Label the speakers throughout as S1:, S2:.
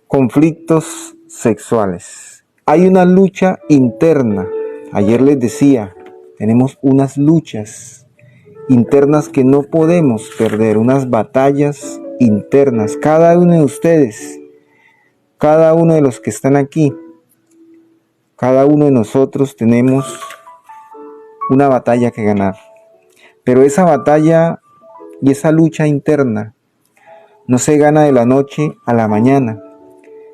S1: Conflictos sexuales. Hay una lucha interna. Ayer les decía, tenemos unas luchas internas que no podemos perder, unas batallas internas. Cada uno de ustedes, cada uno de los que están aquí, cada uno de nosotros tenemos una batalla que ganar. Pero esa batalla y esa lucha interna no se gana de la noche a la mañana.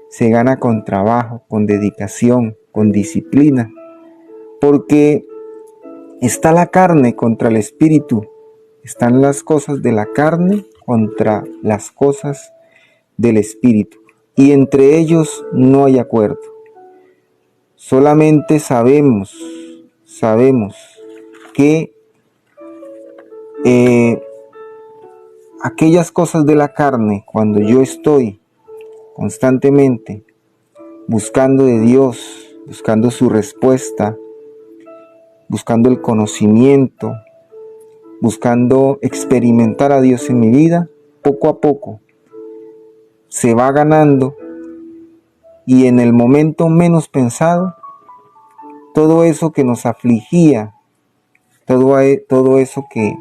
S1: Se gana con trabajo, con dedicación, con disciplina, porque está la carne contra el espíritu, están las cosas de la carne contra las cosas del espíritu, y entre ellos no hay acuerdo. Solamente sabemos que aquellas cosas de la carne, cuando yo estoy constantemente buscando de Dios, buscando su respuesta, buscando el conocimiento, buscando experimentar a Dios en mi vida, poco a poco se va ganando, y en el momento menos pensado, todo eso que nos afligía, todo eso que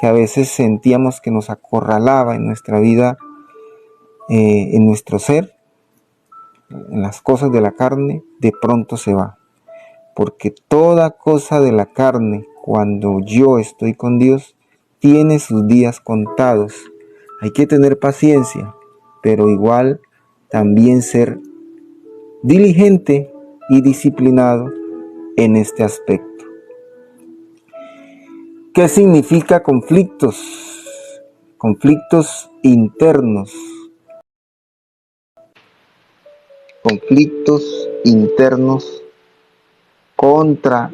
S1: a veces sentíamos que nos acorralaba en nuestra vida, en nuestro ser, en las cosas de la carne, de pronto se va. Porque toda cosa de la carne, cuando yo estoy con Dios, tiene sus días contados. Hay que tener paciencia, pero igual también ser diligente y disciplinado en este aspecto. ¿Qué significa conflictos? Conflictos internos. Conflictos internos contra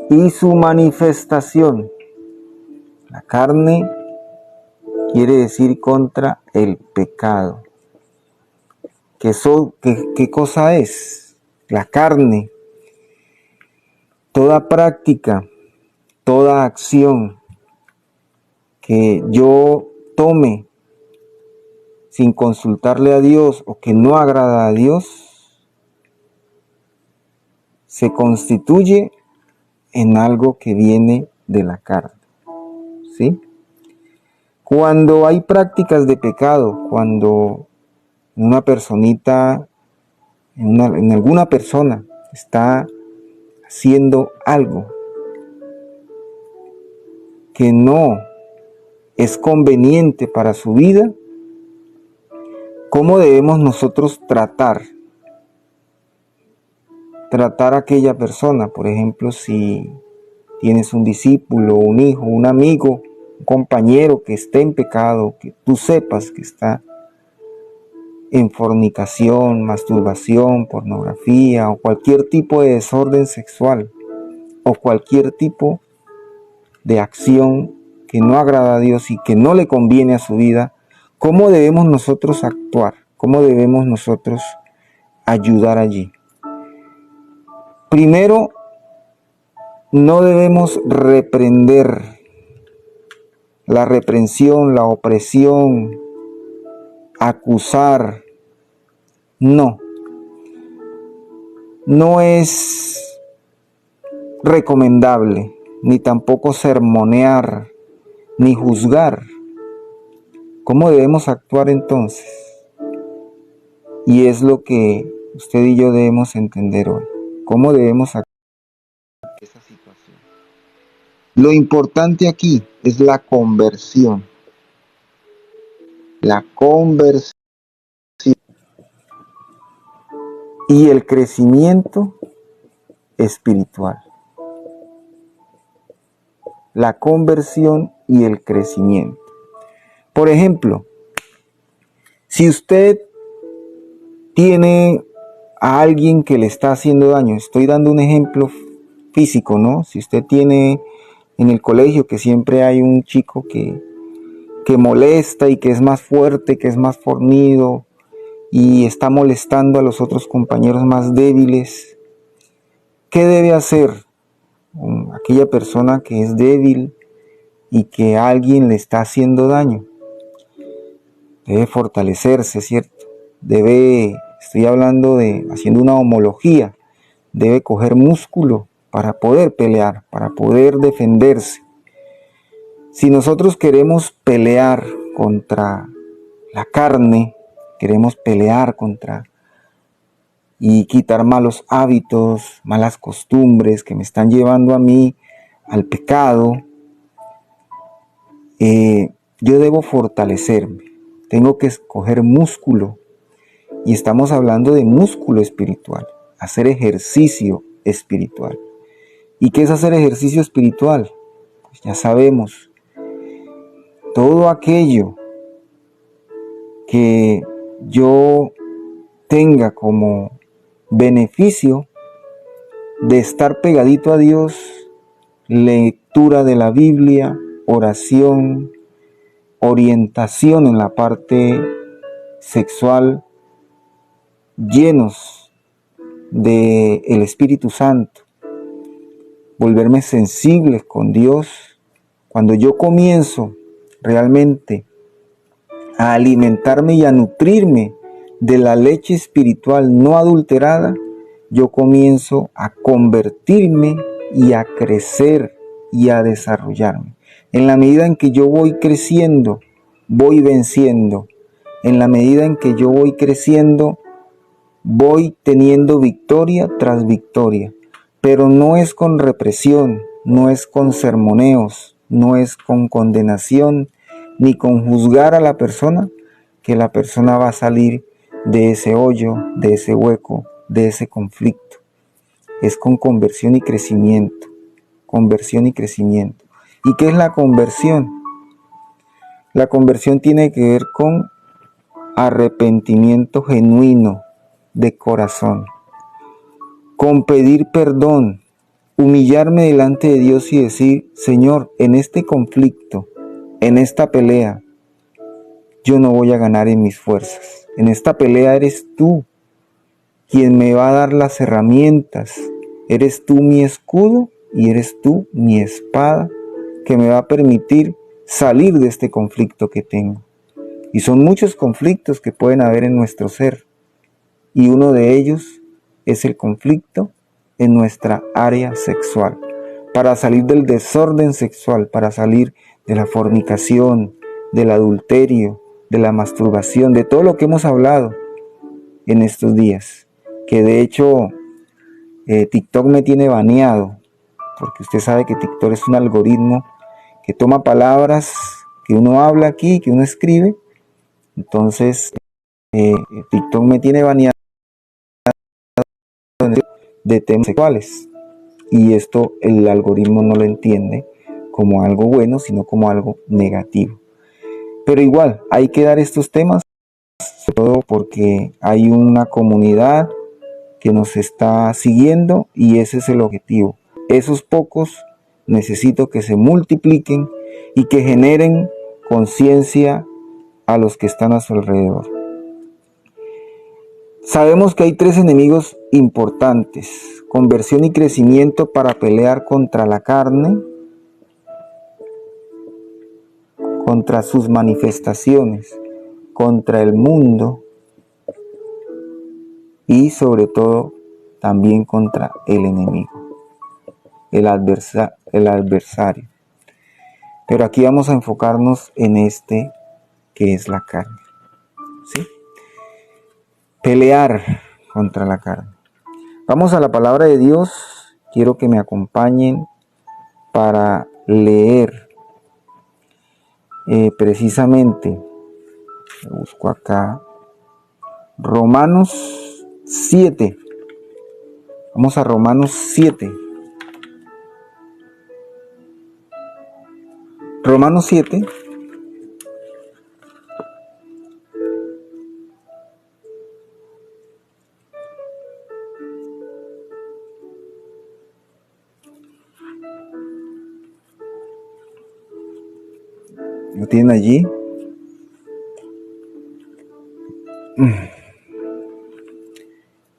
S1: y su manifestación. La carne quiere decir contra el pecado. ¿Qué cosa es? La carne. Toda práctica, toda acción que yo tome sin consultarle a Dios o que no agrada a Dios, se constituye en algo que viene de la carne. ¿Sí? Cuando hay prácticas de pecado, cuando una personita, en alguna persona está haciendo algo que no es conveniente para su vida, ¿cómo debemos nosotros tratar a aquella persona? Por ejemplo, si tienes un discípulo, un hijo, un amigo, un compañero que esté en pecado, que tú sepas que está en fornicación, masturbación, pornografía o cualquier tipo de desorden sexual o cualquier tipo de acción que no agrada a Dios y que no le conviene a su vida, ¿cómo debemos nosotros actuar? ¿Cómo debemos nosotros ayudar allí? Primero, no debemos reprender. La reprensión, la opresión, acusar, no es recomendable, ni tampoco sermonear, ni juzgar. ¿Cómo debemos actuar entonces? Y es lo que usted y yo debemos entender hoy. ¿Cómo debemos actuar en esa situación? Lo importante aquí es la conversión. La conversión y el crecimiento espiritual. La conversión y el crecimiento. Por ejemplo, si usted tiene a alguien que le está haciendo daño, estoy dando un ejemplo físico, ¿no? Si usted tiene en el colegio que siempre hay un chico que molesta y que es más fuerte, que es más fornido y está molestando a los otros compañeros más débiles, ¿qué debe hacer aquella persona que es débil y que alguien le está haciendo daño? debe fortalecerse, ¿cierto? Estoy hablando haciendo una homología, debe coger músculo para poder pelear, para poder defenderse. Si nosotros queremos pelear contra la carne, queremos pelear contra y quitar malos hábitos, malas costumbres que me están llevando a mí al pecado, yo debo fortalecerme, tengo que escoger músculo, y estamos hablando de músculo espiritual, hacer ejercicio espiritual. ¿Y qué es hacer ejercicio espiritual? Pues ya sabemos, todo aquello que yo tenga como beneficio de estar pegadito a Dios, lectura de la Biblia, oración, orientación en la parte sexual, llenos del Espíritu Santo, volverme sensibles con Dios. Cuando yo comienzo realmente a alimentarme y a nutrirme de la leche espiritual no adulterada, yo comienzo a convertirme y a crecer y a desarrollarme. En la medida en que yo voy creciendo, voy venciendo. En la medida en que yo voy creciendo, voy teniendo victoria tras victoria. Pero no es con represión, no es con sermoneos, no es con condenación, ni con juzgar a la persona, que la persona va a salir de ese hoyo, de ese hueco, de ese conflicto. Es con conversión y crecimiento. Conversión y crecimiento. ¿Y qué es la conversión? La conversión tiene que ver con arrepentimiento genuino de corazón, con pedir perdón, humillarme delante de Dios y decir: Señor, en este conflicto, en esta pelea, yo no voy a ganar en mis fuerzas. En esta pelea eres tú quien me va a dar las herramientas. Eres tú mi escudo y eres tú mi espada que me va a permitir salir de este conflicto que tengo. Y son muchos conflictos que pueden haber en nuestro ser. Y uno de ellos es el conflicto en nuestra área sexual. Para salir del desorden sexual, para salir de la fornicación, del adulterio, de la masturbación, de todo lo que hemos hablado en estos días. Que de hecho TikTok me tiene baneado, porque usted sabe que TikTok es un algoritmo que toma palabras que uno habla aquí, que uno escribe. Entonces TikTok me tiene baneado de temas sexuales, y esto el algoritmo no lo entiende como algo bueno, sino como algo negativo. Pero igual hay que dar estos temas, sobre todo porque hay una comunidad que nos está siguiendo y ese es el objetivo. Esos pocos necesito que se multipliquen y que generen conciencia a los que están a su alrededor. Sabemos que hay 3 enemigos importantes: conversión y crecimiento para pelear contra la carne, contra sus manifestaciones, contra el mundo y sobre todo también contra el enemigo, el adversario. Pero aquí vamos a enfocarnos en este que es la carne, ¿sí? Pelear contra la carne. Vamos a la palabra de Dios. Quiero que me acompañen para leer precisamente, busco acá, Romanos 7. Vamos a Romanos 7. Romanos 7. ¿Lo tienen allí?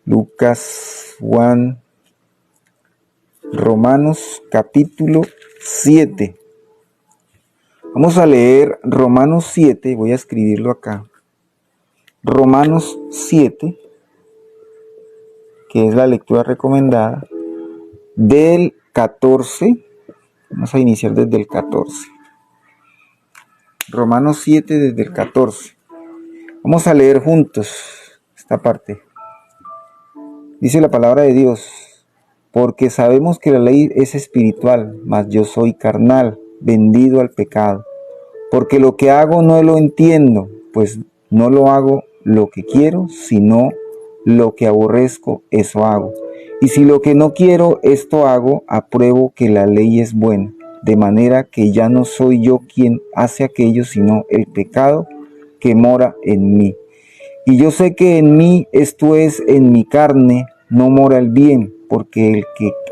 S1: Lucas, Juan, Romanos capítulo 7. Vamos a leer Romanos 7, voy a escribirlo acá. Romanos 7, que es la lectura recomendada, del 14, vamos a iniciar desde el 14. Romanos 7 desde el 14. Vamos a leer juntos esta parte. Dice la palabra de Dios: porque sabemos que la ley es espiritual, mas yo soy carnal, vendido al pecado. Porque lo que hago no lo entiendo, pues no lo hago lo que quiero, sino lo que aborrezco, eso hago. Y si lo que no quiero, esto hago, apruebo que la ley es buena, de manera que ya no soy yo quien hace aquello, sino el pecado que mora en mí. Y yo sé que en mí, esto es, en mi carne, no mora el bien, porque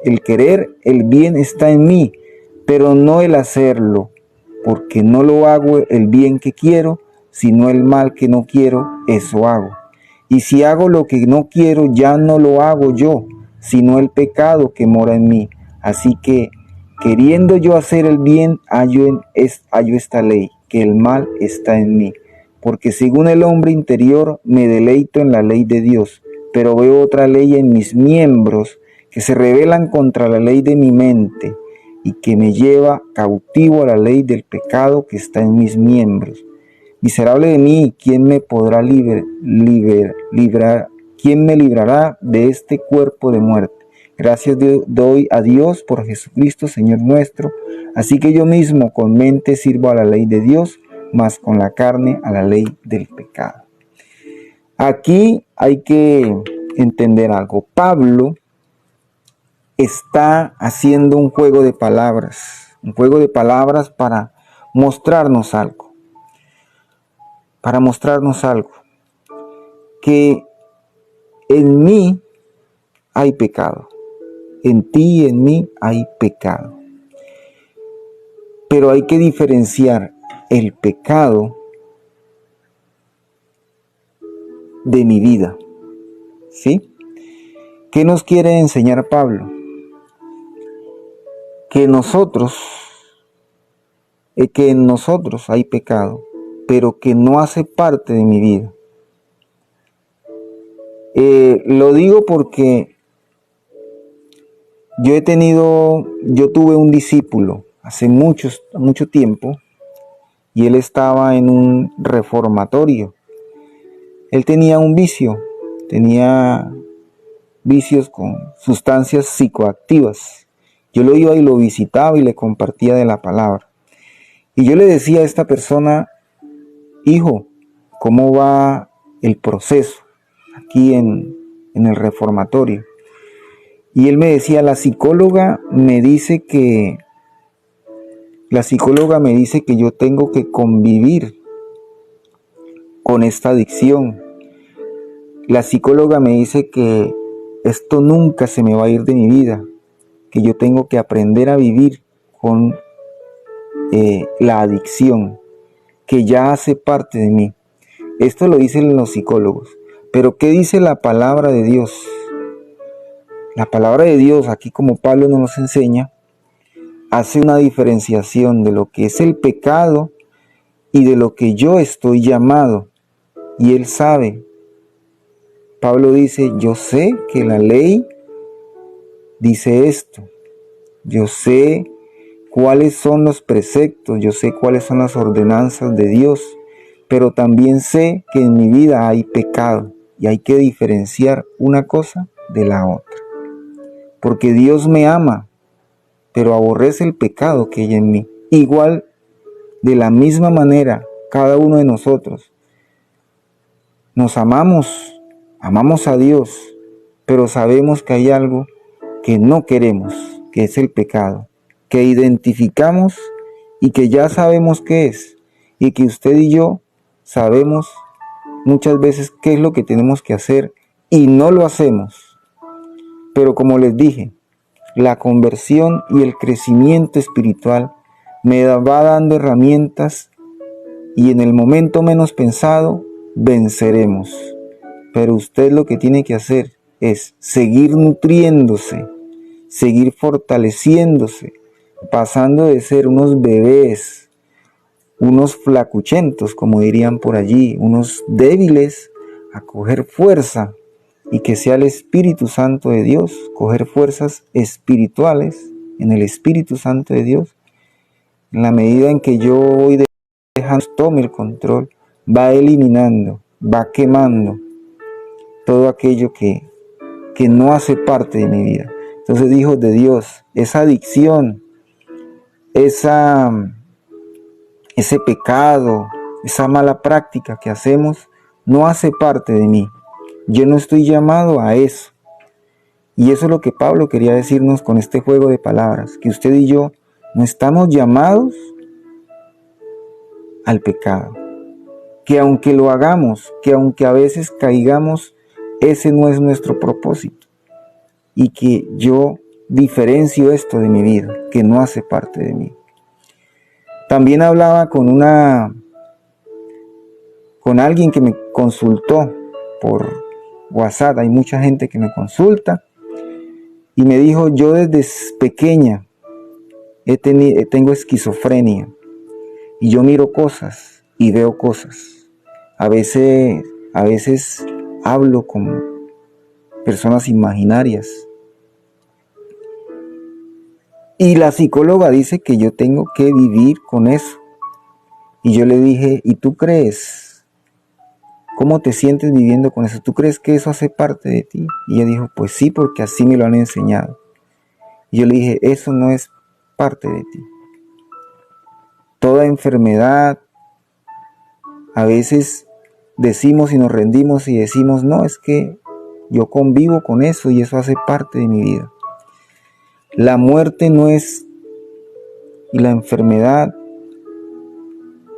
S1: el querer el bien está en mí, pero no el hacerlo, porque no lo hago el bien que quiero, sino el mal que no quiero, eso hago. Y si hago lo que no quiero, ya no lo hago yo, sino el pecado que mora en mí. Así que, queriendo yo hacer el bien, hallo esta ley, que el mal está en mí. Porque según el hombre interior me deleito en la ley de Dios, pero veo otra ley en mis miembros que se rebelan contra la ley de mi mente y que me lleva cautivo a la ley del pecado que está en mis miembros. Miserable de mí, ¿quién me podrá librar? ¿Quién me librará de este cuerpo de muerte? Gracias doy a Dios por Jesucristo, Señor nuestro. Así que yo mismo con mente sirvo a la ley de Dios, mas con la carne a la ley del pecado. Aquí hay que entender algo. Pablo está haciendo un juego de palabras para mostrarnos algo. Que en mí hay pecado. En ti y en mí hay pecado. Pero hay que diferenciar el pecado de mi vida. ¿Sí? ¿Qué nos quiere enseñar Pablo? Que en nosotros hay pecado, pero que no hace parte de mi vida. Lo digo porque yo tuve un discípulo hace mucho tiempo, y él estaba en un reformatorio. Él tenía vicios con sustancias psicoactivas. Yo lo iba y lo visitaba y le compartía de la palabra. Y yo le decía a esta persona: hijo, ¿cómo va el proceso aquí en el reformatorio? Y él me decía: la psicóloga me dice que yo tengo que convivir con esta adicción. La psicóloga me dice que esto nunca se me va a ir de mi vida, que yo tengo que aprender a vivir con la adicción, que ya hace parte de mí. Esto lo dicen los psicólogos. Pero ¿qué dice la palabra de Dios? La palabra de Dios, aquí como Pablo nos enseña, hace una diferenciación de lo que es el pecado y de lo que yo estoy llamado. Y él sabe. Pablo dice: yo sé que la ley dice esto. Yo sé cuáles son los preceptos, yo sé cuáles son las ordenanzas de Dios, pero también sé que en mi vida hay pecado y hay que diferenciar una cosa de la otra. Porque Dios me ama, pero aborrece el pecado que hay en mí. Igual, de la misma manera, cada uno de nosotros nos amamos a Dios, pero sabemos que hay algo que no queremos, que es el pecado, que identificamos y que ya sabemos qué es, y que usted y yo sabemos muchas veces qué es lo que tenemos que hacer y no lo hacemos. Pero como les dije, la conversión y el crecimiento espiritual me va dando herramientas, y en el momento menos pensado venceremos. Pero usted lo que tiene que hacer es seguir nutriéndose, seguir fortaleciéndose, pasando de ser unos bebés, unos flacuchentos, como dirían por allí, unos débiles, a coger fuerza y que sea el Espíritu Santo de Dios, coger fuerzas espirituales en el Espíritu Santo de Dios. En la medida en que yo voy dejando tome el control, va eliminando, va quemando todo aquello que no hace parte de mi vida. Entonces, hijos de Dios, esa adicción, ese pecado, esa mala práctica que hacemos, no hace parte de mí. Yo no estoy llamado a eso. Y eso es lo que Pablo quería decirnos con este juego de palabras, que usted y yo no estamos llamados al pecado. Que aunque lo hagamos, que aunque a veces caigamos, ese no es nuestro propósito. Y que yo diferencio esto de mi vida, que no hace parte de mí. También hablaba con alguien que me consultó por WhatsApp. Hay mucha gente que me consulta y me dijo: yo desde pequeña tengo esquizofrenia y yo miro cosas y veo cosas. A veces hablo con personas imaginarias. Y la psicóloga dice que yo tengo que vivir con eso. Y yo le dije: ¿y tú crees? ¿Cómo te sientes viviendo con eso? ¿Tú crees que eso hace parte de ti? Y ella dijo: pues sí, porque así me lo han enseñado. Y yo le dije: eso no es parte de ti. Toda enfermedad, a veces decimos y nos rendimos y decimos: no, es que yo convivo con eso y eso hace parte de mi vida. La muerte no es, y la enfermedad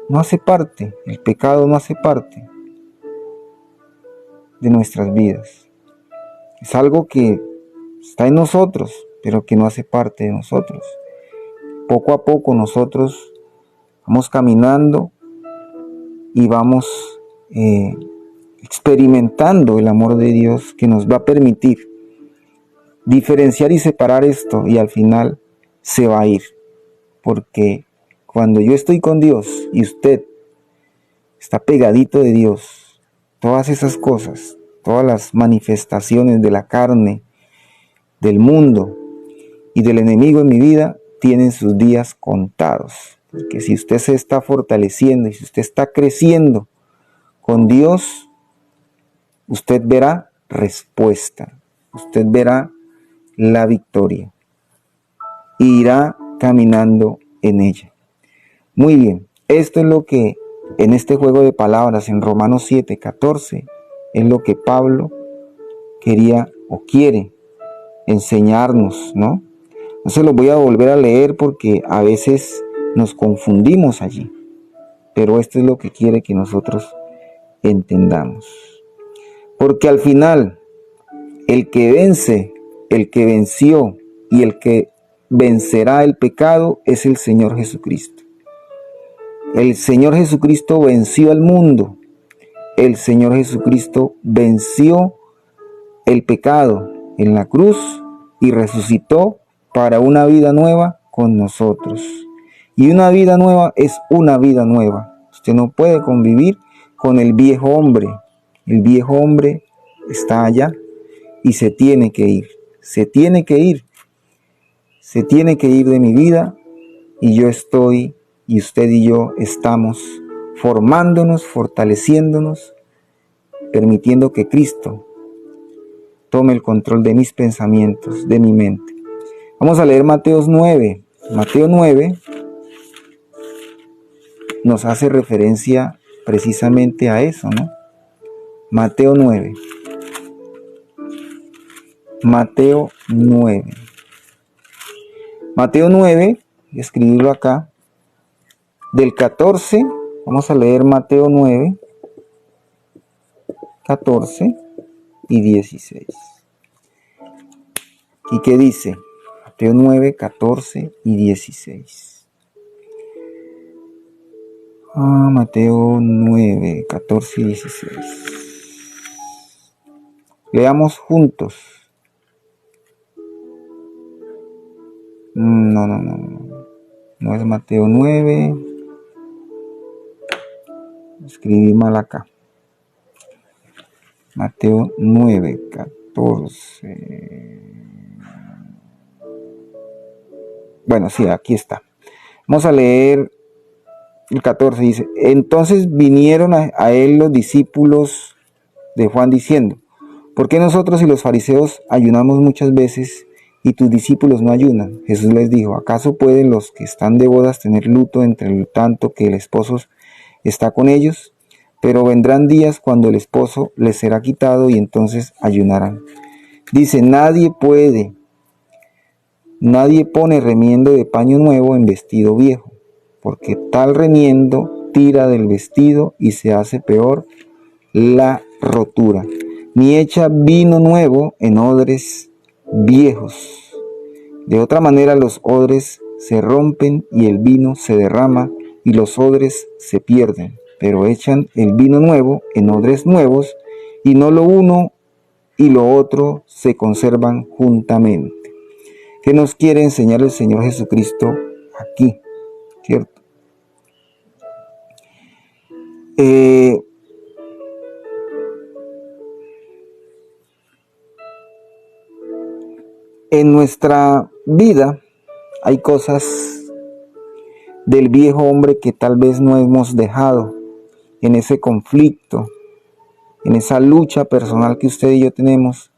S1: no hace parte, el pecado no hace parte de nuestras vidas. Es algo que está en nosotros, pero que no hace parte de nosotros. Poco a poco nosotros vamos caminando y vamos experimentando el amor de Dios, que nos va a permitir diferenciar y separar esto, y al final se va a ir. Porque cuando yo estoy con Dios y usted está pegadito de Dios, todas esas cosas, todas las manifestaciones de la carne, del mundo y del enemigo en mi vida tienen sus días contados. Porque si usted se está fortaleciendo y si usted está creciendo con Dios, usted verá respuesta, usted verá la victoria e irá caminando en ella. Muy bien, esto es lo que en este juego de palabras en Romanos 7:14 es lo que Pablo quería o quiere enseñarnos, ¿no? No se los voy a volver a leer porque a veces nos confundimos allí, pero esto es lo que quiere que nosotros entendamos. Porque al final, el que vence, el que venció y el que vencerá el pecado es el Señor Jesucristo. El Señor Jesucristo venció al mundo. El Señor Jesucristo venció el pecado en la cruz y resucitó para una vida nueva con nosotros. Y una vida nueva es una vida nueva. Usted no puede convivir con el viejo hombre. El viejo hombre está allá y se tiene que ir. Se tiene que ir. Se tiene que ir de mi vida, y yo estoy, y usted y yo estamos formándonos, fortaleciéndonos, permitiendo que Cristo tome el control de mis pensamientos, de mi mente. Vamos a leer Mateo 9. Mateo 9 nos hace referencia precisamente a eso, ¿no? Mateo 9. Mateo 9. Mateo 9, escribirlo acá, del 14, vamos a leer Mateo 9, 14 y 16. ¿Y qué dice? Mateo 9, 14 y 16. Mateo 9, 14 y 16. Leamos juntos. No es Mateo 9. Escribí mal acá. Mateo 9, 14. Bueno, sí, aquí está. Vamos a leer el 14. Dice: entonces vinieron a él los discípulos de Juan diciendo: ¿por qué nosotros y los fariseos ayunamos muchas veces y tus discípulos no ayunan? Jesús les dijo: ¿acaso pueden los que están de bodas tener luto entre el tanto que el esposo está con ellos? Pero vendrán días cuando el esposo les será quitado y entonces ayunarán. Dice: nadie pone remiendo de paño nuevo en vestido viejo, porque tal remiendo tira del vestido y se hace peor la rotura. Ni echa vino nuevo en odres viejos. De otra manera los odres se rompen y el vino se derrama y los odres se pierden. Pero echan el vino nuevo en odres nuevos y no lo uno y lo otro se conservan juntamente. ¿Qué nos quiere enseñar el Señor Jesucristo aquí? ¿Cierto? En nuestra vida hay cosas del viejo hombre que tal vez no hemos dejado en ese conflicto, en esa lucha personal que usted y yo tenemos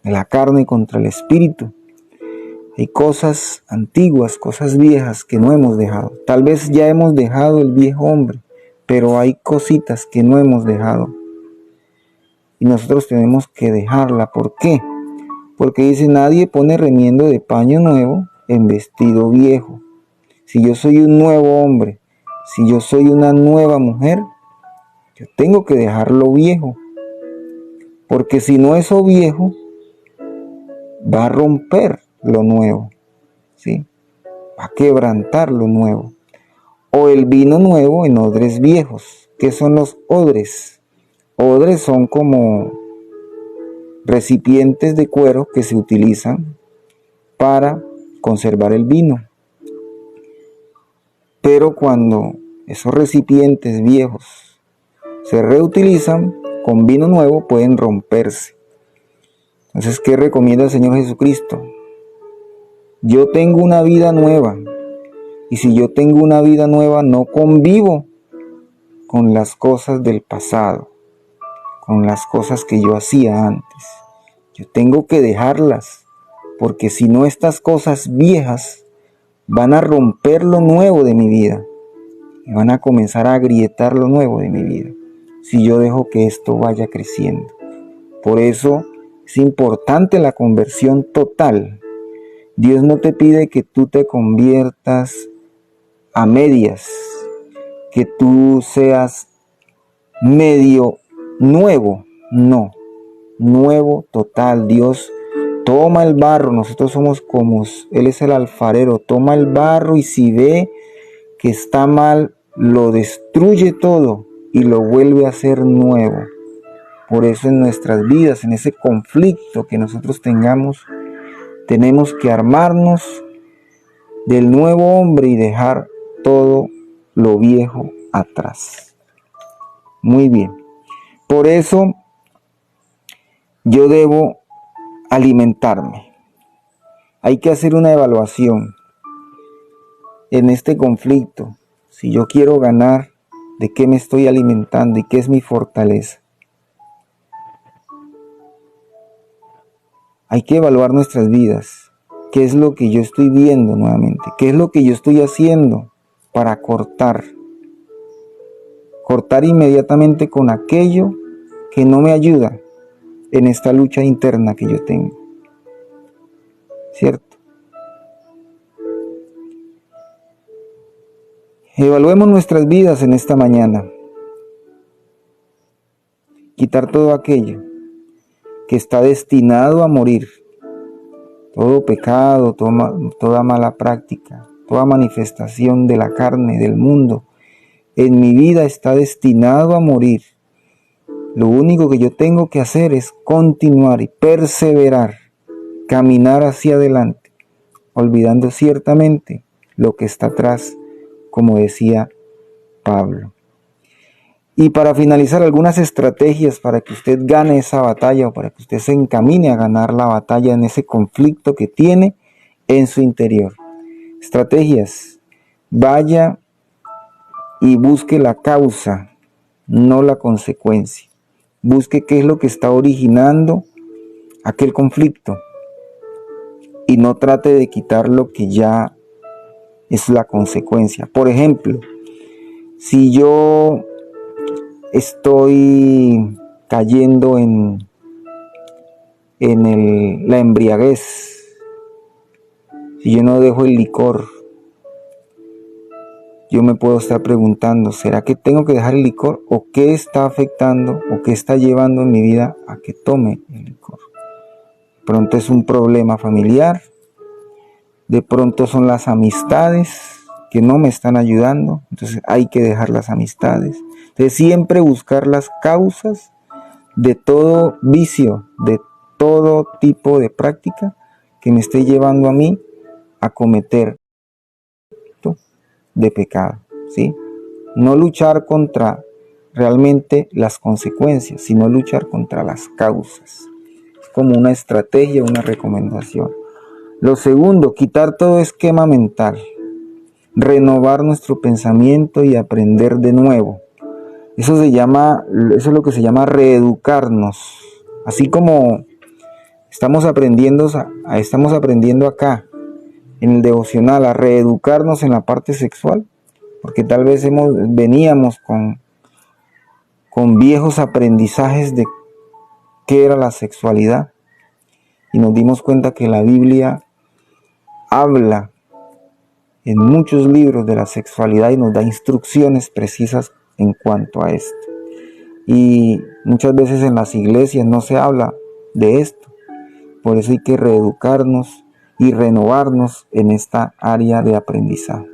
S1: de la carne contra el espíritu. Hay cosas antiguas, cosas viejas que no hemos dejado. Tal vez ya hemos dejado el viejo hombre, pero hay cositas que no hemos dejado. Y nosotros tenemos que dejarla. ¿Por qué? Porque dice: nadie pone remiendo de paño nuevo en vestido viejo. Si yo soy un nuevo hombre, si yo soy una nueva mujer, yo tengo que dejar lo viejo. Porque si no, eso viejo va a romper lo nuevo, ¿sí? Va a quebrantar lo nuevo. O el vino nuevo en odres viejos. ¿Qué son los odres? Odres son como recipientes de cuero que se utilizan para conservar el vino. Pero cuando esos recipientes viejos se reutilizan con vino nuevo, pueden romperse. Entonces, ¿qué recomienda el Señor Jesucristo? Yo tengo una vida nueva. Y si yo tengo una vida nueva, no convivo con las cosas del pasado, con las cosas que yo hacía antes. Yo tengo que dejarlas, porque si no, estas cosas viejas van a romper lo nuevo de mi vida y van a comenzar a agrietar lo nuevo de mi vida, si yo dejo que esto vaya creciendo. Por eso es importante la conversión total. Dios no te pide que tú te conviertas a medias, que tú seas medio nuevo, no, nuevo total. Dios toma el barro, nosotros somos como Él es el alfarero, toma el barro y si ve que está mal, lo destruye todo y lo vuelve a hacer nuevo. Por eso en nuestras vidas, en ese conflicto que nosotros tengamos, tenemos que armarnos del nuevo hombre y dejar todo lo viejo atrás. Muy bien. Por eso yo debo alimentarme. Hay que hacer una evaluación en este conflicto. Si yo quiero ganar, ¿de qué me estoy alimentando y qué es mi fortaleza? Hay que evaluar nuestras vidas. ¿Qué es lo que yo estoy viendo nuevamente? ¿Qué es lo que yo estoy haciendo para cortar? Cortar inmediatamente con aquello que no me ayuda en esta lucha interna que yo tengo. ¿Cierto? Evaluemos nuestras vidas en esta mañana. Quitar todo aquello que está destinado a morir. Todo pecado, toda mala práctica, toda manifestación de la carne, del mundo, en mi vida está destinado a morir. Lo único que yo tengo que hacer es continuar y perseverar, caminar hacia adelante, olvidando ciertamente lo que está atrás, como decía Pablo. Y para finalizar, algunas estrategias para que usted gane esa batalla o para que usted se encamine a ganar la batalla en ese conflicto que tiene en su interior. Estrategias. Vaya y busque la causa, no la consecuencia. Busque qué es lo que está originando aquel conflicto y no trate de quitar lo que ya es la consecuencia. Por ejemplo, si yo estoy cayendo en la embriaguez, si yo no dejo el licor, yo me puedo estar preguntando, ¿será que tengo que dejar el licor? ¿O qué está afectando o qué está llevando en mi vida a que tome el licor? De pronto es un problema familiar, de pronto son las amistades que no me están ayudando, entonces hay que dejar las amistades. Entonces siempre buscar las causas de todo vicio, de todo tipo de práctica que me esté llevando a mí a cometer de pecado, ¿sí? No luchar contra realmente las consecuencias, sino luchar contra las causas. Es como una estrategia, una recomendación. Lo segundo, quitar todo esquema mental, renovar nuestro pensamiento y aprender de nuevo. Eso es lo que se llama reeducarnos. Así como estamos aprendiendo acá en el devocional a reeducarnos en la parte sexual, porque tal vez veníamos con viejos aprendizajes de qué era la sexualidad y nos dimos cuenta que la Biblia habla en muchos libros de la sexualidad y nos da instrucciones precisas en cuanto a esto. Y muchas veces en las iglesias no se habla de esto. Por eso hay que reeducarnos y renovarnos en esta área de aprendizaje.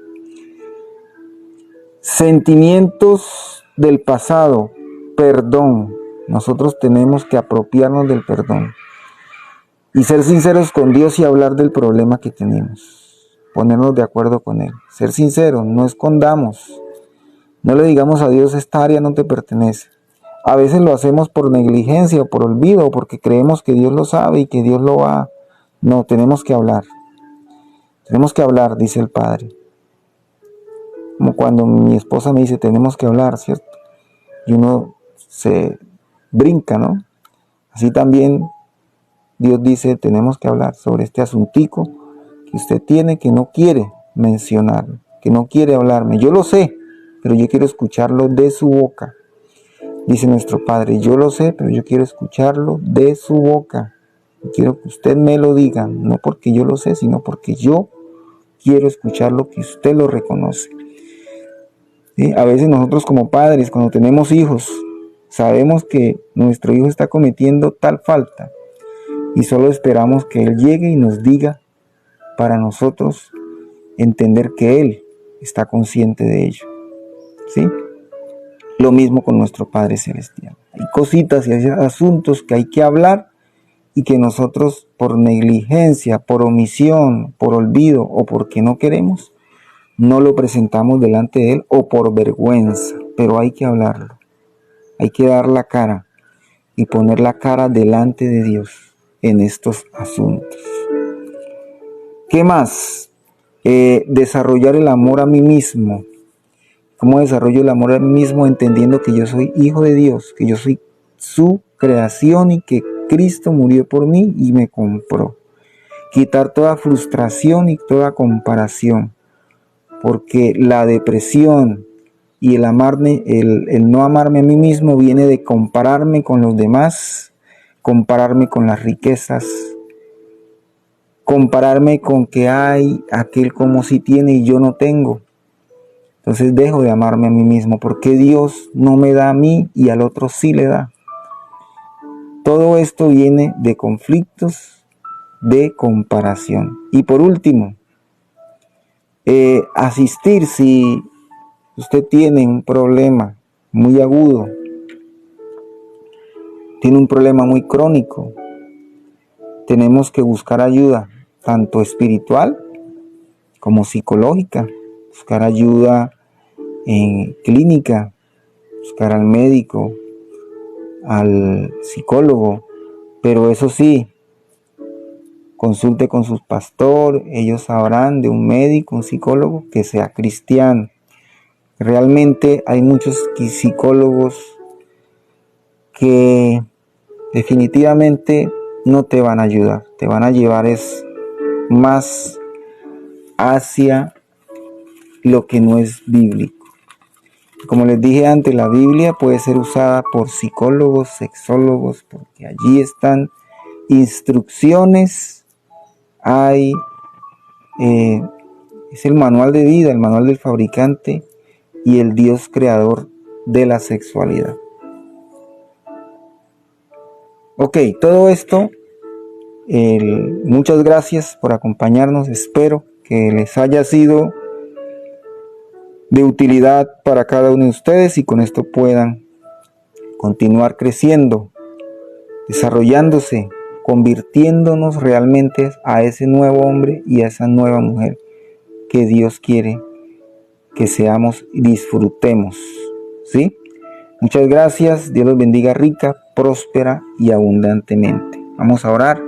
S1: Sentimientos del pasado, perdón. Nosotros tenemos que apropiarnos del perdón y ser sinceros con Dios y hablar del problema que tenemos. Ponernos de acuerdo con Él. Ser sinceros, no escondamos. No le digamos a Dios, esta área no te pertenece. A veces lo hacemos por negligencia o por olvido, porque creemos que Dios lo sabe y que Dios lo va. No, tenemos que hablar. Tenemos que hablar, dice el Padre. Como cuando mi esposa me dice, tenemos que hablar, ¿cierto? Y uno se brinca, ¿no? Así también Dios dice, tenemos que hablar sobre este asuntico que usted tiene, que no quiere mencionar, que no quiere hablarme. Yo lo sé, pero yo quiero escucharlo de su boca. Dice nuestro Padre, yo lo sé, pero yo quiero escucharlo de su boca. Quiero que usted me lo diga, no porque yo lo sé, sino porque yo quiero escucharlo, que usted lo reconoce. ¿Sí? A veces nosotros como padres, cuando tenemos hijos, sabemos que nuestro hijo está cometiendo tal falta y solo esperamos que él llegue y nos diga para nosotros entender que él está consciente de ello. ¿Sí? Lo mismo con nuestro Padre Celestial. Hay cositas y hay asuntos que hay que hablar y que nosotros por negligencia, por omisión, por olvido o porque no queremos, no lo presentamos delante de Él o por vergüenza, pero hay que hablarlo. Hay que dar la cara y poner la cara delante de Dios en estos asuntos. ¿Qué más? Desarrollar el amor a mí mismo. ¿Cómo desarrollo el amor a mí mismo? Entendiendo que yo soy hijo de Dios, que yo soy su creación y que Cristo murió por mí y me compró. Quitar toda frustración y toda comparación, porque la depresión y el no amarme a mí mismo viene de compararme con los demás, compararme con las riquezas, compararme con que hay aquel como si tiene y yo no tengo. Entonces dejo de amarme a mí mismo, porque Dios no me da a mí y al otro sí le da. Todo esto viene de conflictos de comparación. Y por último, asistir si usted tiene un problema muy agudo, tiene un problema muy crónico, tenemos que buscar ayuda, tanto espiritual como psicológica, buscar ayuda en clínica, buscar al médico, al psicólogo, pero eso sí, consulte con su pastor, ellos sabrán de un médico, un psicólogo que sea cristiano. Realmente hay muchos psicólogos que definitivamente no te van a ayudar, te van a llevar más hacia lo que no es bíblico. Como les dije antes, la Biblia puede ser usada por psicólogos, sexólogos, porque allí están instrucciones, es el manual de vida, el manual del fabricante y el Dios creador de la sexualidad. Ok, todo esto, muchas gracias por acompañarnos, espero que les haya sido de utilidad para cada uno de ustedes y con esto puedan continuar creciendo, desarrollándose, convirtiéndonos realmente a ese nuevo hombre y a esa nueva mujer que Dios quiere que seamos y disfrutemos, ¿sí? Muchas gracias, Dios los bendiga rica, próspera y abundantemente. Vamos a orar.